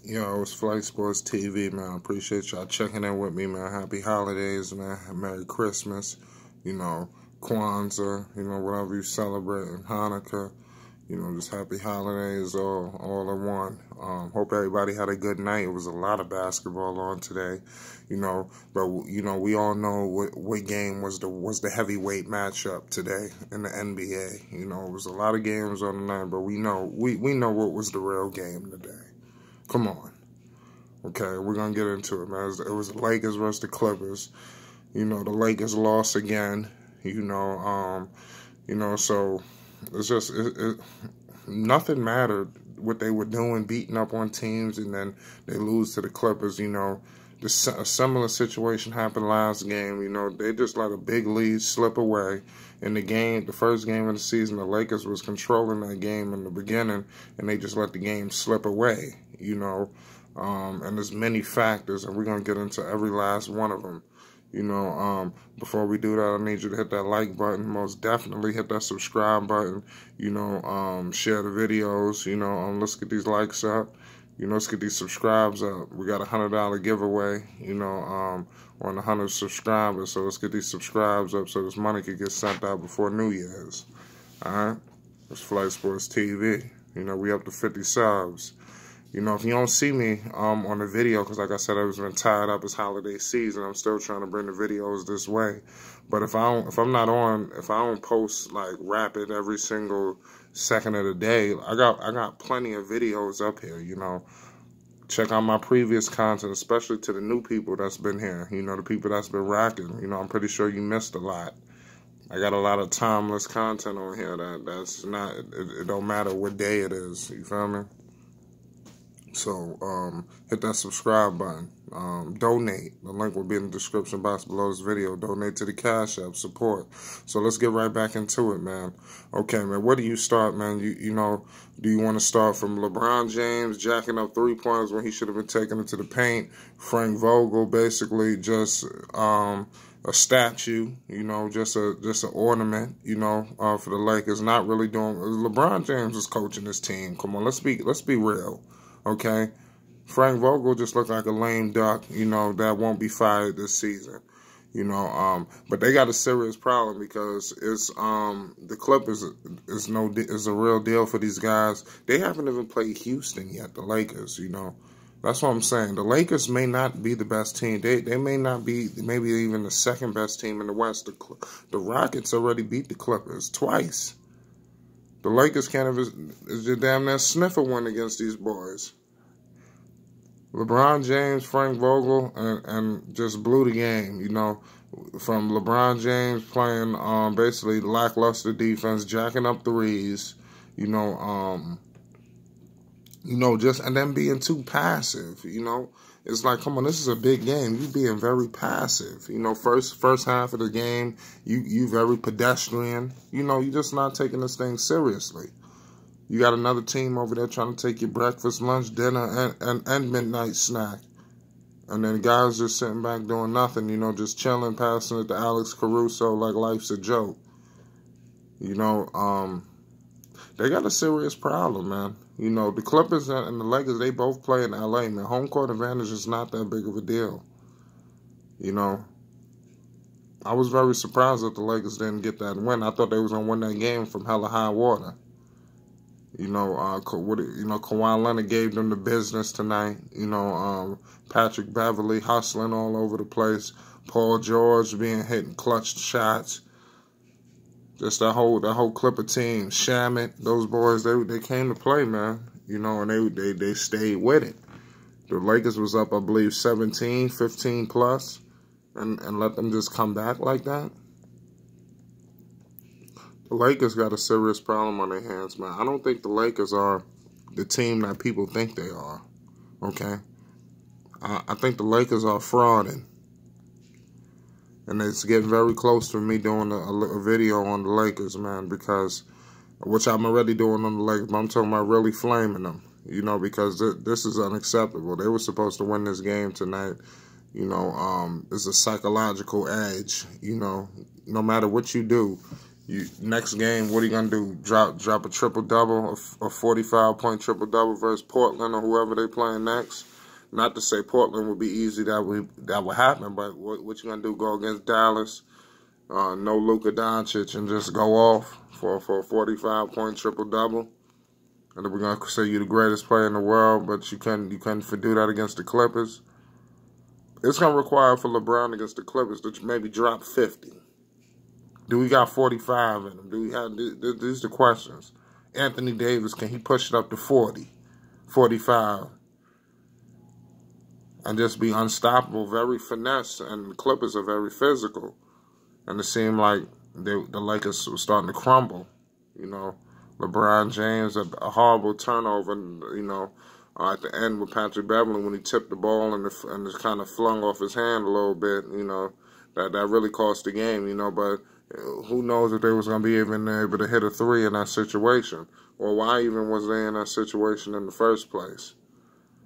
Yo, it's Flight Sports TV, man. I appreciate y'all checking in with me, man. Happy holidays, man. Merry Christmas, Kwanzaa, whatever you celebrate, and Hanukkah, just happy holidays all in one. Hope everybody had a good night. It was a lot of basketball on today, but we all know what game was the heavyweight matchup today in the NBA. It was a lot of games on the night, but we know what was the real game today. Come on. Okay, we're going to get into it, man. It was the Lakers versus the Clippers. The Lakers lost again, so it's just, nothing mattered what they were doing, beating up on teams, and then they lose to the Clippers, A similar situation happened last game, they just let a big lead slip away. In the first game of the season, the Lakers was controlling that game in the beginning, and they just let the game slip away, and there's many factors, and we're going to get into every last one of them. Before we do that, I need you to hit that like button. Most definitely hit that subscribe button. Share the videos. Let's get these likes up. Let's get these subscribes up. We got a $100 giveaway, on 100 subscribers. So let's get these subscribes up so this money could get sent out before New Year's. All right? It's Flight Sports TV. We up to 50 subs. If you don't see me on the video, because like I said, I've been tied up. It's holiday season. I'm still trying to bring the videos this way. But if I don't post like rapid every single second of the day, I got plenty of videos up here. Check out my previous content, especially to the new people that's been here. The people that's been rocking. I'm pretty sure you missed a lot. I got a lot of timeless content on here that's not. It don't matter what day it is. You feel me? So, hit that subscribe button. Donate. The link will be in the description box below this video. Donate to the Cash App. Support. So, let's get right back into it, man. Okay, man, where do you start, man? Do you want to start from LeBron James jacking up 3-pointers when he should have been taking it to the paint? Frank Vogel basically just a statue, just an ornament, for the Lakers. Not really doing. LeBron James is coaching this team. Come on, let's be real. Okay, Frank Vogel just looked like a lame duck, that won't be fired this season, but they got a serious problem because it's the Clippers is a real deal for these guys. They haven't even played Houston yet, the Lakers, That's what I'm saying. The Lakers may not be the best team. They may not be maybe even the second best team in the West. The Rockets already beat the Clippers twice. The Lakers can't even damn near sniff a win against these boys. LeBron James, Frank Vogel, and just blew the game, from LeBron James playing basically lackluster defense, jacking up threes, and then being too passive, It's like, come on, this is a big game. You being very passive. First half of the game, you very pedestrian. You just not taking this thing seriously. You got another team over there trying to take your breakfast, lunch, dinner, and midnight snack. And then guys just sitting back doing nothing, just chilling, passing it to Alex Caruso like life's a joke. They got a serious problem, man. The Clippers and the Lakers, they both play in L.A., man. Home court advantage is not that big of a deal. I was very surprised that the Lakers didn't get that win. I thought they was going to win that game from hella high water. Kawhi Leonard gave them the business tonight. Patrick Beverly hustling all over the place. Paul George being hitting clutch shots. Just that whole Clipper team, Shamit, those boys, they came to play, man. And they stayed with it. The Lakers was up, I believe, 17, 15 plus, and let them just come back like that. The Lakers got a serious problem on their hands, man. I don't think the Lakers are the team that people think they are, okay? I think the Lakers are frauding. And it's getting very close to me doing a video on the Lakers, man, which I'm already doing on the Lakers, but I'm talking about really flaming them, because this is unacceptable. They were supposed to win this game tonight. It's a psychological edge, no matter what you do. Next game, what are you gonna do? Drop a triple double, a 45-point triple double versus Portland or whoever they playing next? Not to say Portland would be easy, that would happen, but what you gonna do? Go against Dallas? No Luka Doncic and just go off for a 45-point triple double? And then we're gonna say you're the greatest player in the world, but you couldn't do that against the Clippers? It's gonna require for LeBron against the Clippers to maybe drop 50. Do we got 45 in him? Do we have, these are the questions. Anthony Davis, can he push it up to 40, 45, and just be unstoppable, very finesse? And the Clippers are very physical. And it seemed like the Lakers were starting to crumble. You know, LeBron James, a horrible turnover, you know, at the end with Patrick Beverley when he tipped the ball and it kind of flung off his hand a little bit, you know, that really cost the game, you know, but who knows if they was going to be even able to hit a three in that situation, or why even was they in that situation in the first place?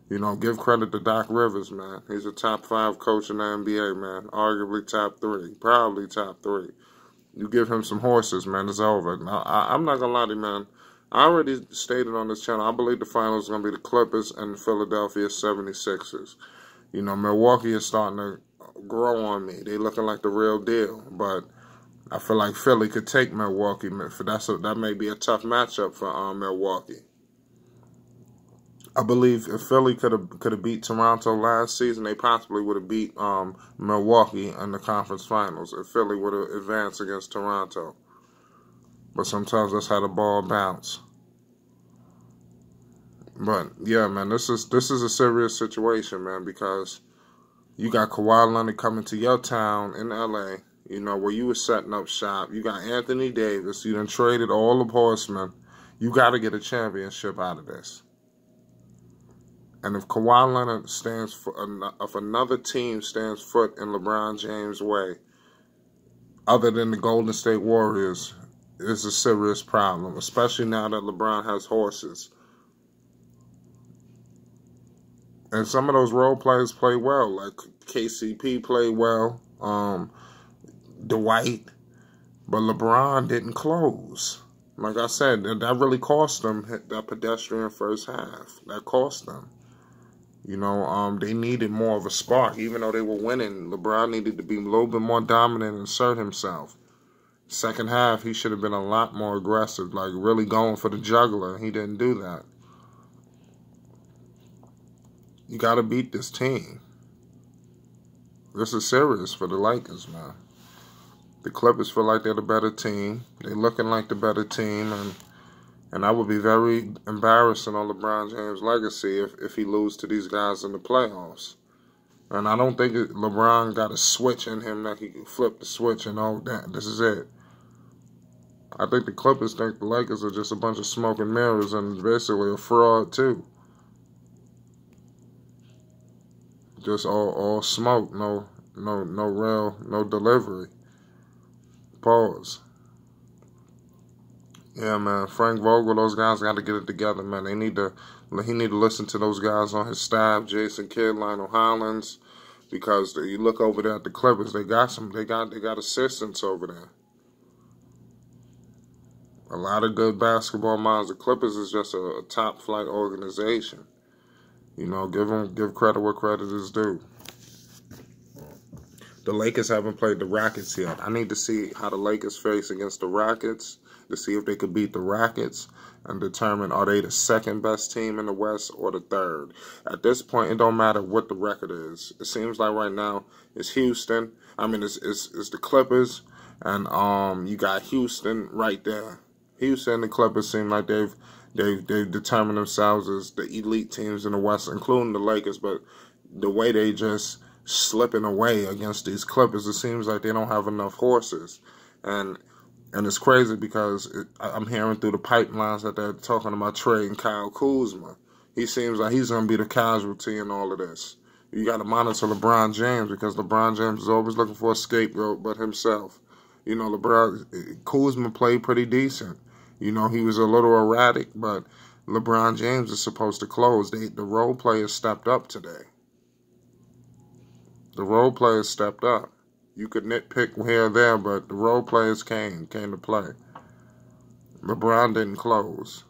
You know, give credit to Doc Rivers, man. He's a top 5 coach in the NBA, man. Arguably top 3, probably top 3. You give him some horses, man, it's over. Now, I'm not going to lie to you, man. I already stated on this channel, I believe the finals is going to be the Clippers and the Philadelphia 76ers. You know, Milwaukee is starting to grow on me. They looking like the real deal, but I feel like Philly could take Milwaukee. That may be a tough matchup for Milwaukee. I believe if Philly could have beat Toronto last season, they possibly would have beat Milwaukee in the conference finals if Philly would have advanced against Toronto. But sometimes that's how the ball bounce. But yeah, man, this is a serious situation, man, because you got Kawhi Leonard coming to your town in LA, you know, where you were setting up shop. You got Anthony Davis. You done traded all the horsemen. You got to get a championship out of this. And if Kawhi Leonard if another team stands foot in LeBron James' way, other than the Golden State Warriors, it's a serious problem, especially now that LeBron has horses. And some of those role players play well, like KCP played well, Dwight, but LeBron didn't close. Like I said, that really cost them that pedestrian first half. That cost them. You know, they needed more of a spark. Even though they were winning, LeBron needed to be a little bit more dominant and assert himself. Second half, he should have been a lot more aggressive, like really going for the juggler. He didn't do that. You got to beat this team. This is serious for the Lakers, man. The Clippers feel like they're the better team. They're looking like the better team, and I would be very embarrassing on LeBron James' legacy if he loses to these guys in the playoffs. And I don't think LeBron got a switch in him that he can flip the switch and all that. This is it. I think the Clippers think the Lakers are just a bunch of smoke and mirrors and basically a fraud too. Just all smoke, no delivery. Pause. Yeah, man. Frank Vogel, those guys got to get it together, man. He need to listen to those guys on his staff, Jason Kidd, Lionel Hollins, because you look over there at the Clippers, they got assistants over there. A lot of good basketball minds. The Clippers is just a top flight organization. You know, give credit where credit is due. The Lakers haven't played the Rockets yet. I need to see how the Lakers face against the Rockets to see if they could beat the Rockets and determine are they the second best team in the West or the third. At this point, it don't matter what the record is. It seems like right now it's Houston. I mean, it's the Clippers, and you got Houston right there. Houston and the Clippers seem like they've determined themselves as the elite teams in the West, including the Lakers. But the way they just slipping away against these Clippers, it seems like they don't have enough horses. And it's crazy because I'm hearing through the pipelines that they're talking about trading Kyle Kuzma. He seems like he's going to be the casualty in all of this. You got to monitor LeBron James because LeBron James is always looking for a scapegoat but himself. You know, Kuzma played pretty decent. You know, he was a little erratic, but LeBron James is supposed to close. The role players stepped up today. The role players stepped up. You could nitpick here or there, but the role players came to play. LeBron didn't close.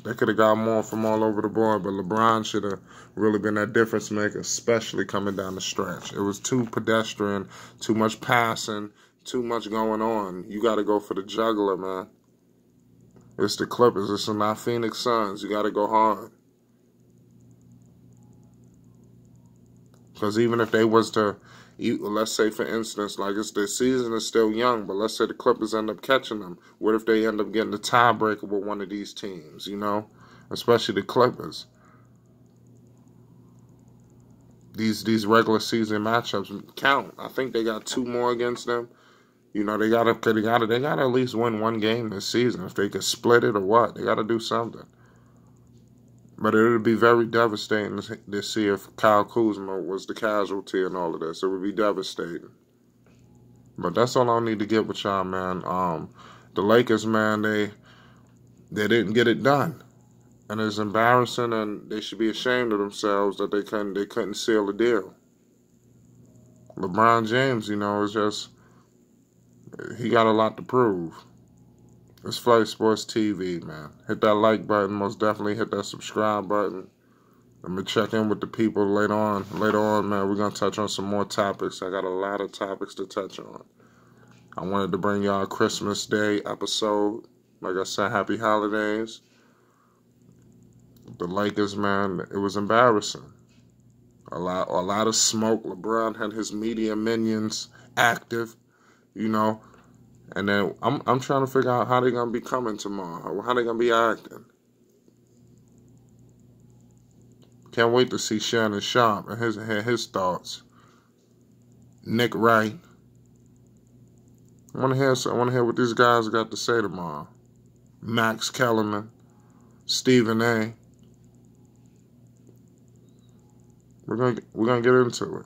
They could have got more from all over the board, but LeBron should have really been that difference maker, especially coming down the stretch. It was too pedestrian, too much passing, too much going on. You got to go for the juggler, man. It's the Clippers. It's not Phoenix Suns. You got to go hard. Because even if they was to, let's say for instance, like the season is still young, but let's say the Clippers end up catching them. What if they end up getting the tiebreaker with one of these teams, you know? Especially the Clippers. These regular season matchups count. I think they got 2 more against them. You know, they gotta at least win 1 game this season. If they could split it or what, they gotta do something. But it would be very devastating to see if Kyle Kuzma was the casualty in all of this. It would be devastating. But that's all I need to get with y'all, man. The Lakers, man, they didn't get it done, and it's embarrassing, and they should be ashamed of themselves that they couldn't seal the deal. LeBron James, you know, is just, he got a lot to prove. It's Flight Sports TV, man. Hit that like button. Most definitely hit that subscribe button. I'm going to check in with the people later on. Later on, man, we're going to touch on some more topics. I got a lot of topics to touch on. I wanted to bring y'all a Christmas Day episode. Like I said, happy holidays. The Lakers, man, it was embarrassing. A lot of smoke. LeBron had his media minions active, you know. And then I'm trying to figure out how they're going to be coming tomorrow. How they're going to be acting. Can't wait to see Shannon Sharp and his thoughts. Nick Wright. I want to hear what these guys got to say tomorrow. Max Kellerman. Stephen A. We're gonna get into it.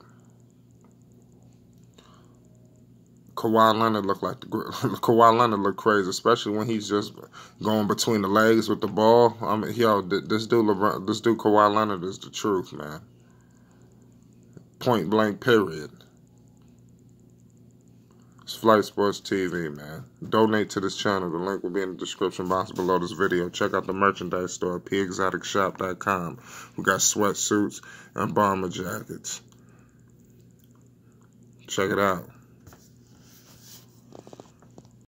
Kawhi Leonard Kawhi Leonard looked crazy, especially when he's just going between the legs with the ball. I mean, yo, this dude Kawhi Leonard is the truth, man. Point blank, period. It's Flight Sports TV, man. Donate to this channel. The link will be in the description box below this video. Check out the merchandise store at pexoticshop.com. We got sweatsuits and bomber jackets. Check it out.